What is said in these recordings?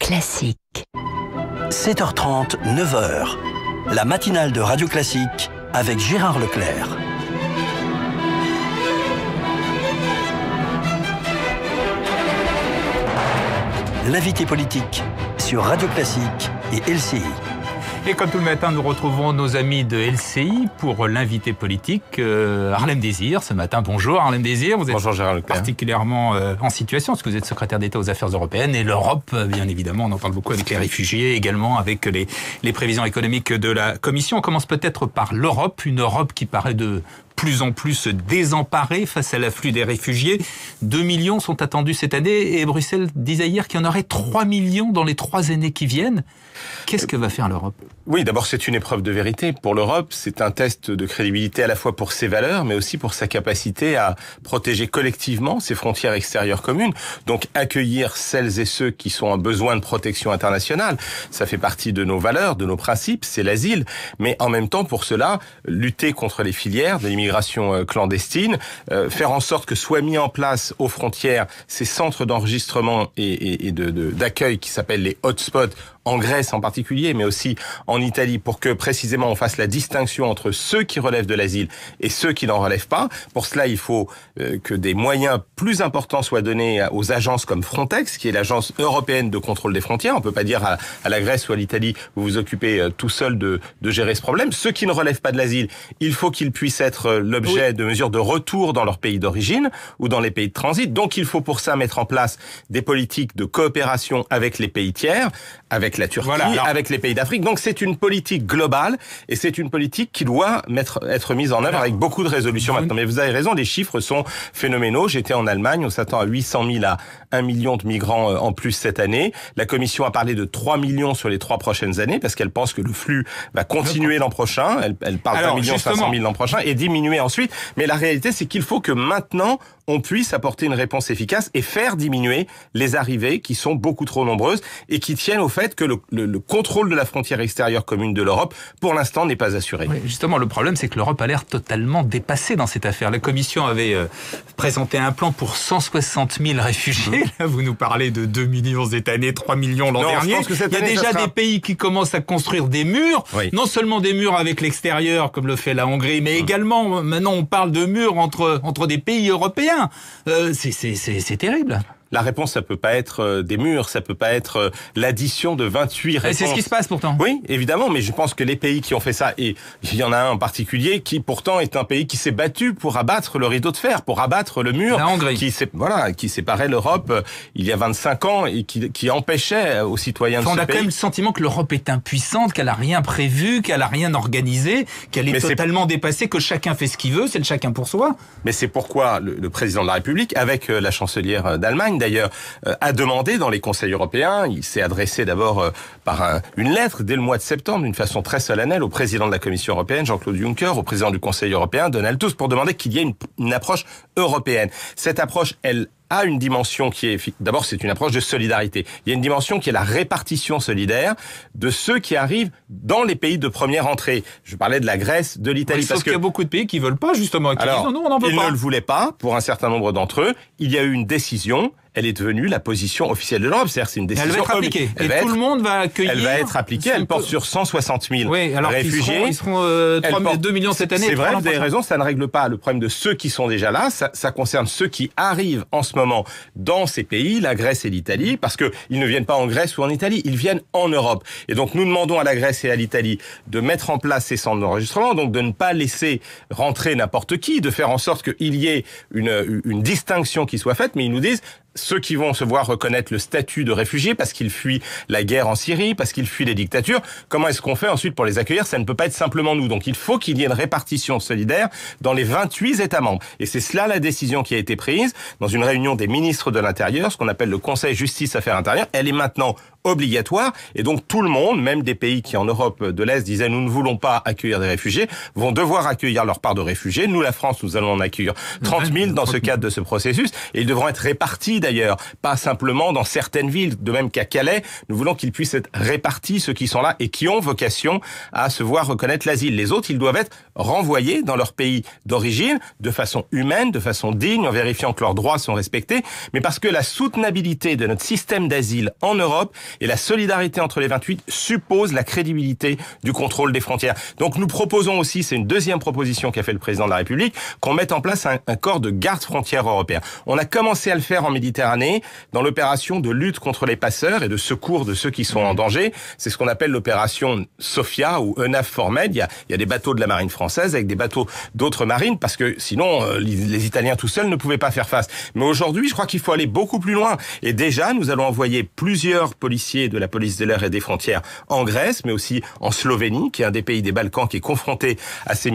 Classique. 7h30, 9h. La matinale de Radio Classique avec Gérard Leclerc. L'invité politique sur Radio Classique et LCI. Et comme tout le matin, nous retrouvons nos amis de LCI pour l'invité politique, Harlem Désir. Ce matin, bonjour Harlem Désir. Vous êtes bonjour Gérard Leclerc. Particulièrement en situation, parce que vous êtes secrétaire d'État aux Affaires européennes. Et l'Europe, bien évidemment, on en parle beaucoup avec les réfugiés, également avec les prévisions économiques de la Commission. On commence peut-être par l'Europe, une Europe qui paraît de plus en plus désemparée face à l'afflux des réfugiés. 2 millions sont attendus cette année et Bruxelles disait hier qu'il y en aurait 3 millions dans les 3 années qui viennent. Qu'est-ce que va faire l'Europe ? Oui, d'abord c'est une épreuve de vérité. Pour l'Europe, c'est un test de crédibilité à la fois pour ses valeurs, mais aussi pour sa capacité à protéger collectivement ses frontières extérieures communes. Donc accueillir celles et ceux qui sont en besoin de protection internationale, ça fait partie de nos valeurs, de nos principes, c'est l'asile. Mais en même temps, pour cela, lutter contre les filières de l'immigration clandestine, faire en sorte que soient mis en place aux frontières ces centres d'enregistrement et d'accueil qui s'appellent les hotspots, en Grèce en particulier, mais aussi en Italie, pour que précisément on fasse la distinction entre ceux qui relèvent de l'asile et ceux qui n'en relèvent pas. Pour cela, il faut que des moyens plus importants soient donnés aux agences comme Frontex, qui est l'agence européenne de contrôle des frontières. On peut pas dire à la Grèce ou à l'Italie, vous vous occupez tout seul de gérer ce problème. Ceux qui ne relèvent pas de l'asile, il faut qu'ils puissent être l'objet de mesures de retour dans leur pays d'origine ou dans les pays de transit. Donc il faut pour ça mettre en place des politiques de coopération avec les pays tiers, avec la Turquie, avec les pays d'Afrique. Donc c'est une politique globale et c'est une politique qui doit être mise en œuvre avec beaucoup de résolutions maintenant. Mais vous avez raison, les chiffres sont phénoménaux. J'étais en Allemagne, on s'attend à 800 000 à 1 million de migrants en plus cette année. La Commission a parlé de 3 millions sur les 3 prochaines années parce qu'elle pense que le flux va continuer l'an prochain. Elle parle d'1 million 500 000 l'an prochain et diminuer ensuite. Mais la réalité, c'est qu'il faut que maintenant, on puisse apporter une réponse efficace et faire diminuer les arrivées qui sont beaucoup trop nombreuses et qui tiennent au fait que le contrôle de la frontière extérieure commune de l'Europe, pour l'instant, n'est pas assuré. Oui, justement, le problème, c'est que l'Europe a l'air totalement dépassée dans cette affaire. La Commission avait présenté un plan pour 160 000 réfugiés. Là, vous nous parlez de 2 millions cette année, 3 millions l'an dernier. Il y a déjà des pays qui commencent à construire des murs. Oui. Non seulement des murs avec l'extérieur, comme le fait la Hongrie, mais également, maintenant, on parle de murs entre des pays européens. C'est terrible. La réponse, ça peut pas être des murs, ça peut pas être l'addition de 28 réponses. C'est ce qui se passe pourtant. Oui, évidemment, mais je pense que les pays qui ont fait ça, et il y en a un en particulier qui pourtant est un pays qui s'est battu pour abattre le rideau de fer, pour abattre le mur, la Hongrie, qui séparait l'Europe il y a 25 ans et qui empêchait aux citoyens de ce pays. On a quand même le sentiment que l'Europe est impuissante, qu'elle a rien prévu, qu'elle a rien organisé, qu'elle est totalement dépassée, que chacun fait ce qu'il veut, c'est le chacun pour soi. Mais c'est pourquoi le président de la République, avec la chancelière d'Allemagne, d'ailleurs, a demandé dans les conseils européens, il s'est adressé d'abord par une lettre dès le mois de septembre, d'une façon très solennelle, au président de la Commission européenne, Jean-Claude Juncker, au président du Conseil européen, Donald Tusk, pour demander qu'il y ait une approche européenne. Cette approche, elle a une dimension qui est... D'abord, c'est une approche de solidarité. Il y a une dimension qui est la répartition solidaire de ceux qui arrivent dans les pays de première entrée. Je parlais de la Grèce, de l'Italie. Sauf qu'il y a beaucoup de pays qui veulent pas, justement. Qui disent, non, on n'en veut pas. Ils ne le voulaient pas, pour un certain nombre d'entre eux. Il y a eu une décision. Elle est devenue la position officielle de l'Europe. C'est-à-dire, c'est une décision... Elle va être appliquée. Et tout le monde va accueillir... Elle va être appliquée. Elle porte sur 160 000 réfugiés. Ils seront 2 millions cette année. C'est vrai, vous avez raison, ça ne règle pas le problème de ceux qui sont déjà là. Ça concerne ceux qui arrivent en ce moment dans ces pays, la Grèce et l'Italie, parce que ils ne viennent pas en Grèce ou en Italie, ils viennent en Europe. Et donc, nous demandons à la Grèce et à l'Italie de mettre en place ces centres d'enregistrement, donc de ne pas laisser rentrer n'importe qui, de faire en sorte qu'il y ait une distinction qui soit faite, mais ils nous disent... Ceux qui vont se voir reconnaître le statut de réfugiés parce qu'ils fuient la guerre en Syrie, parce qu'ils fuient les dictatures, comment est-ce qu'on fait ensuite pour les accueillir ? Ça ne peut pas être simplement nous. Donc il faut qu'il y ait une répartition solidaire dans les 28 États membres. Et c'est cela la décision qui a été prise dans une réunion des ministres de l'Intérieur, ce qu'on appelle le Conseil Justice Affaires Intérieures. Elle est maintenant obligatoire et donc tout le monde, même des pays qui en Europe de l'Est disaient nous ne voulons pas accueillir des réfugiés, vont devoir accueillir leur part de réfugiés. Nous, la France, nous allons en accueillir 30 000 dans ce cadre de ce processus et ils devront être répartis d'ailleurs, pas simplement dans certaines villes, de même qu'à Calais, nous voulons qu'ils puissent être répartis, ceux qui sont là et qui ont vocation à se voir reconnaître l'asile. Les autres, ils doivent être renvoyés dans leur pays d'origine de façon humaine, de façon digne, en vérifiant que leurs droits sont respectés, mais parce que la soutenabilité de notre système d'asile en Europe, Et la solidarité entre les 28 suppose la crédibilité du contrôle des frontières. Donc nous proposons aussi, c'est une deuxième proposition qu'a fait le président de la République, qu'on mette en place un corps de garde frontière européen. On a commencé à le faire en Méditerranée dans l'opération de lutte contre les passeurs et de secours de ceux qui sont en danger. C'est ce qu'on appelle l'opération Sophia ou EUNAVFOR Med. Il y a des bateaux de la marine française avec des bateaux d'autres marines parce que sinon les Italiens tout seuls ne pouvaient pas faire face. Mais aujourd'hui, je crois qu'il faut aller beaucoup plus loin. Et déjà, nous allons envoyer plusieurs policiers de la police de l'air et des frontières en Grèce, mais aussi en Slovénie, qui est un des pays des Balkans qui est confronté à ces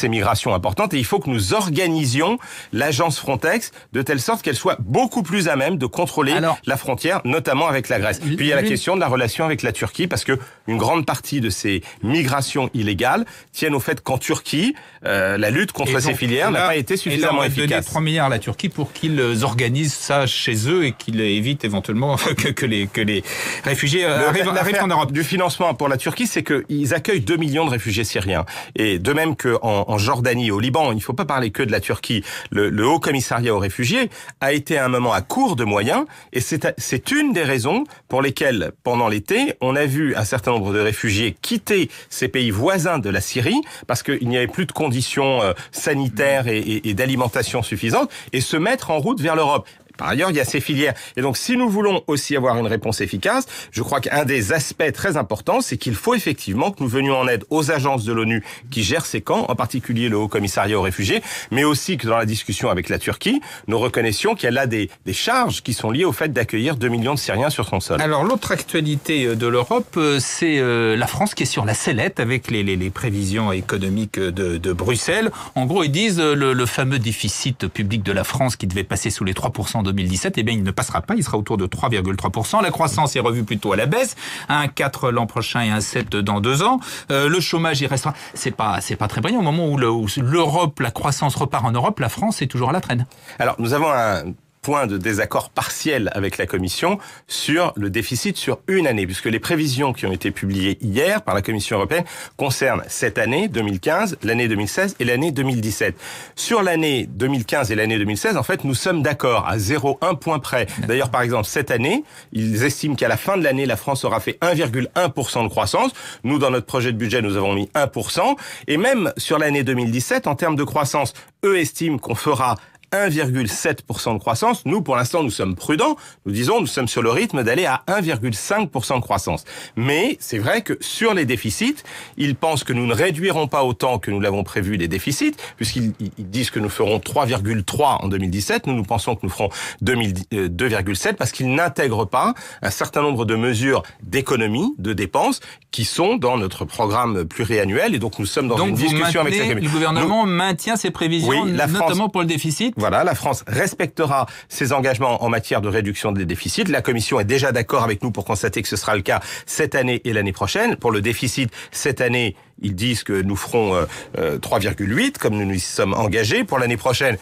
migrations importantes. Et il faut que nous organisions l'agence Frontex de telle sorte qu'elle soit beaucoup plus à même de contrôler la frontière, notamment avec la Grèce. Puis il y a la question de la relation avec la Turquie, parce que une grande partie de ces migrations illégales tiennent au fait qu'en Turquie, la lutte contre ces filières n'a pas été suffisamment efficace. Donner 3 milliards à la Turquie pour qu'ils organisent ça chez eux et qu'ils évitent éventuellement que les réfugiés arrivent en Europe. Du financement pour la Turquie, c'est qu'ils accueillent 2 millions de réfugiés syriens. Et de même qu'en Jordanie, au Liban, il ne faut pas parler que de la Turquie. Le Haut Commissariat aux réfugiés a été à un moment à court de moyens, et c'est une des raisons pour lesquelles, pendant l'été, on a vu un certain nombre de réfugiés quitter ces pays voisins de la Syrie, parce qu'il n'y avait plus de conditions sanitaires et d'alimentation suffisantes, et se mettre en route vers l'Europe. Par ailleurs, il y a ces filières. Et donc, si nous voulons aussi avoir une réponse efficace, je crois qu'un des aspects très importants, c'est qu'il faut effectivement que nous venions en aide aux agences de l'ONU qui gèrent ces camps, en particulier le Haut Commissariat aux réfugiés, mais aussi que dans la discussion avec la Turquie, nous reconnaissions qu'il y a là des charges qui sont liées au fait d'accueillir 2 millions de Syriens sur son sol. Alors, l'autre actualité de l'Europe, c'est la France qui est sur la sellette avec les prévisions économiques de Bruxelles. En gros, ils disent le fameux déficit public de la France qui devait passer sous les 3% en 2017, eh bien, il ne passera pas, il sera autour de 3,3%. La croissance est revue plutôt à la baisse, 1,4 l'an prochain et 1,7 dans 2 ans. Le chômage, il restera. C'est pas très brillant. Au moment où l'Europe, la croissance repart en Europe, la France est toujours à la traîne. Alors, nous avons un point de désaccord partiel avec la Commission sur le déficit sur une année, puisque les prévisions qui ont été publiées hier par la Commission européenne concernent cette année 2015, l'année 2016 et l'année 2017. Sur l'année 2015 et l'année 2016, en fait, nous sommes d'accord à 0,1 point près. D'ailleurs, par exemple, cette année, ils estiment qu'à la fin de l'année, la France aura fait 1,1% de croissance. Nous, dans notre projet de budget, nous avons mis 1%. Et même sur l'année 2017, en termes de croissance, eux estiment qu'on fera 1,7% de croissance. Nous, pour l'instant, nous sommes prudents. Nous disons, nous sommes sur le rythme d'aller à 1,5% de croissance. Mais c'est vrai que sur les déficits, ils pensent que nous ne réduirons pas autant que nous l'avons prévu les déficits, puisqu'ils disent que nous ferons 3,3 en 2017. Nous pensons que nous ferons 2,7 parce qu'ils n'intègrent pas un certain nombre de mesures d'économie, de dépenses, qui sont dans notre programme pluriannuel. Et donc, nous sommes dans une discussion avec la Commission. Le gouvernement maintient ses prévisions, notamment pour le déficit. Voilà, la France respectera ses engagements en matière de réduction des déficits. La Commission est déjà d'accord avec nous pour constater que ce sera le cas cette année et l'année prochaine. Pour le déficit, cette année, ils disent que nous ferons 3,8, comme nous nous y sommes engagés. Pour l'année prochaine,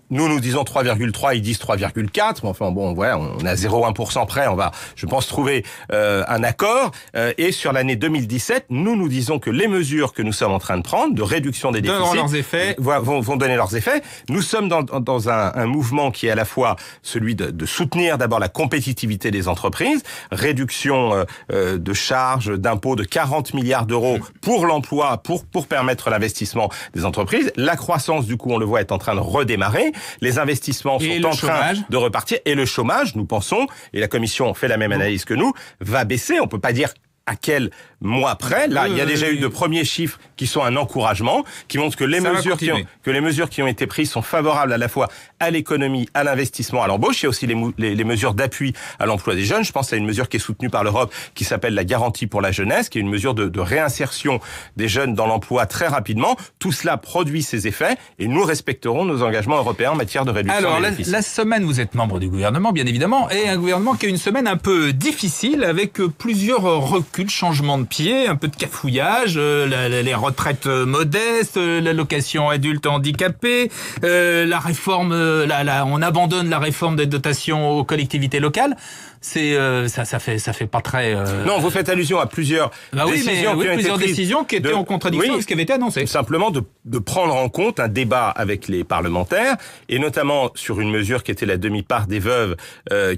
nous disons 3,3, ils disent 3,4. Enfin bon, voilà, on a 0,1% près. On va, je pense, trouver un accord. Et sur l'année 2017, nous disons que les mesures que nous sommes en train de prendre, de réduction des déficits, leurs effets. Vont donner leurs effets. Nous sommes dans un mouvement qui est à la fois celui de soutenir d'abord la compétitivité des entreprises, réduction de charges, d'impôts de 40 milliards d'euros pour l'emploi, pour permettre l'investissement des entreprises. La croissance, du coup, on le voit, est en train de redémarrer. Les investissements sont en train de repartir. Et le chômage, nous pensons, et la Commission fait la même analyse que nous, va baisser. On peut pas dire à quel mois près. Là, il y a déjà eu de premiers chiffres qui sont un encouragement, qui montrent que les mesures qui ont été prises sont favorables à la fois à l'économie, à l'investissement, à l'embauche. Il y a aussi les mesures d'appui à l'emploi des jeunes. Je pense à une mesure qui est soutenue par l'Europe, qui s'appelle la garantie pour la jeunesse, qui est une mesure de réinsertion des jeunes dans l'emploi très rapidement. Tout cela produit ses effets et nous respecterons nos engagements européens en matière de réduction des déficits. La semaine, vous êtes membre du gouvernement, bien évidemment, et un gouvernement qui a une semaine un peu difficile avec plusieurs reculs, changement de pied, un peu de cafouillage, les retraites modestes, l'allocation adulte handicapé, la réforme, on abandonne la réforme des dotations aux collectivités locales. ça fait pas très. Non, vous faites allusion à plusieurs décisions qui étaient en contradiction avec ce qui avait été annoncé. Simplement de prendre en compte un débat avec les parlementaires, et notamment sur une mesure qui était la demi-part des veuves,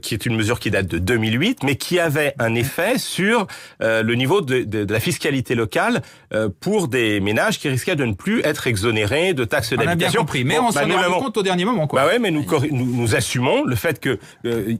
qui est une mesure qui date de 2008, mais qui avait un effet sur le niveau de la fiscalité locale pour des ménages qui risquaient de ne plus être exonérés de taxes d'habitation. On a bien compris, mais on s'en est rendu compte au dernier moment, quoi. Bah ouais, mais nous assumons le fait que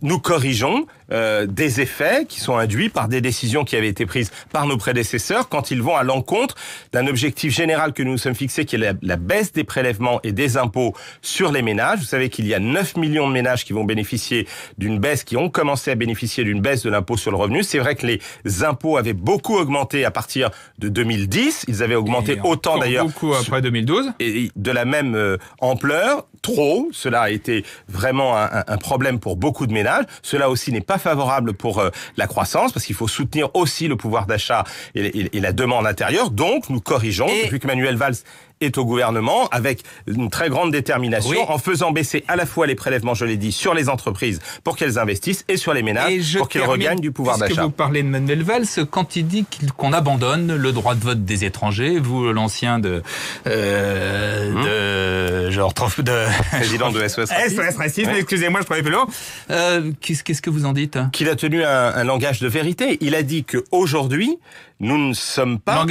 nous corrigeons des effets qui sont induits par des décisions qui avaient été prises par nos prédécesseurs quand ils vont à l'encontre d'un objectif général que nous nous sommes fixés, qui est la baisse des prélèvements et des impôts sur les ménages. Vous savez qu'il y a 9 millions de ménages qui vont bénéficier d'une baisse, qui ont commencé à bénéficier d'une baisse de l'impôt sur le revenu. C'est vrai que les impôts avaient beaucoup augmenté à partir de 2010. Ils avaient augmenté autant d'ailleurs. Beaucoup après 2012. Et de la même ampleur, trop. Cela a été vraiment un problème pour beaucoup de ménages. Cela aussi n'est pas favorable pour la croissance, parce qu'il faut soutenir aussi le pouvoir d'achat et la demande intérieure. Donc, nous corrigeons, depuis que Manuel Valls est au gouvernement, avec une très grande détermination, en faisant baisser à la fois les prélèvements, je l'ai dit, sur les entreprises pour qu'elles investissent, et sur les ménages pour qu'ils regagnent du pouvoir d'achat. Puisque vous parlez de Manuel Valls, quand il dit qu'on abandonne le droit de vote des étrangers, vous, l'ancien président de SOS Racisme, excusez-moi, je parlais plus long. Qu'est-ce que vous en dites? Qu'il a tenu un langage de vérité. Il a dit qu'aujourd'hui, nous ne sommes pas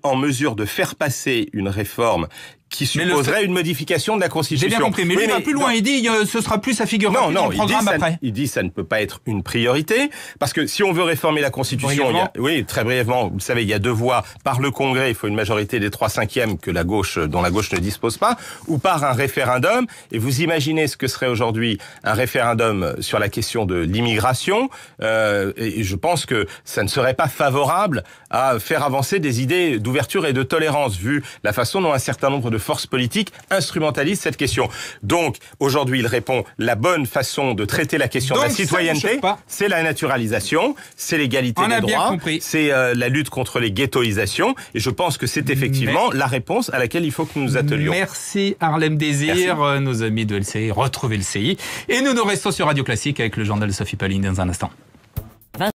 en mesure de faire passer une réforme qui supposerait une modification de la Constitution. J'ai bien compris, mais lui va plus loin. Il dit ce sera plus, ça figurera dans le programme après. Il dit ça ne peut pas être une priorité, parce que si on veut réformer la Constitution, très brièvement, vous savez, il y a 2 voies. Par le Congrès, il faut une majorité des 3/5 dont la gauche ne dispose pas, ou par un référendum. Et vous imaginez ce que serait aujourd'hui un référendum sur la question de l'immigration, et je pense que ça ne serait pas favorable à faire avancer des idées d'ouverture et de tolérance, vu la façon dont un certain nombre de forces politiques instrumentalisent cette question. Donc, aujourd'hui, il répond, la bonne façon de traiter la question de la citoyenneté, c'est la naturalisation, c'est l'égalité des droits, c'est la lutte contre les ghettoisations, et je pense que c'est effectivement la réponse à laquelle il faut que nous nous attelions. Merci Harlem Désir, nos amis de LCI, retrouvez LCI, et nous restons sur Radio Classique avec le journal de Sophie Palline dans un instant.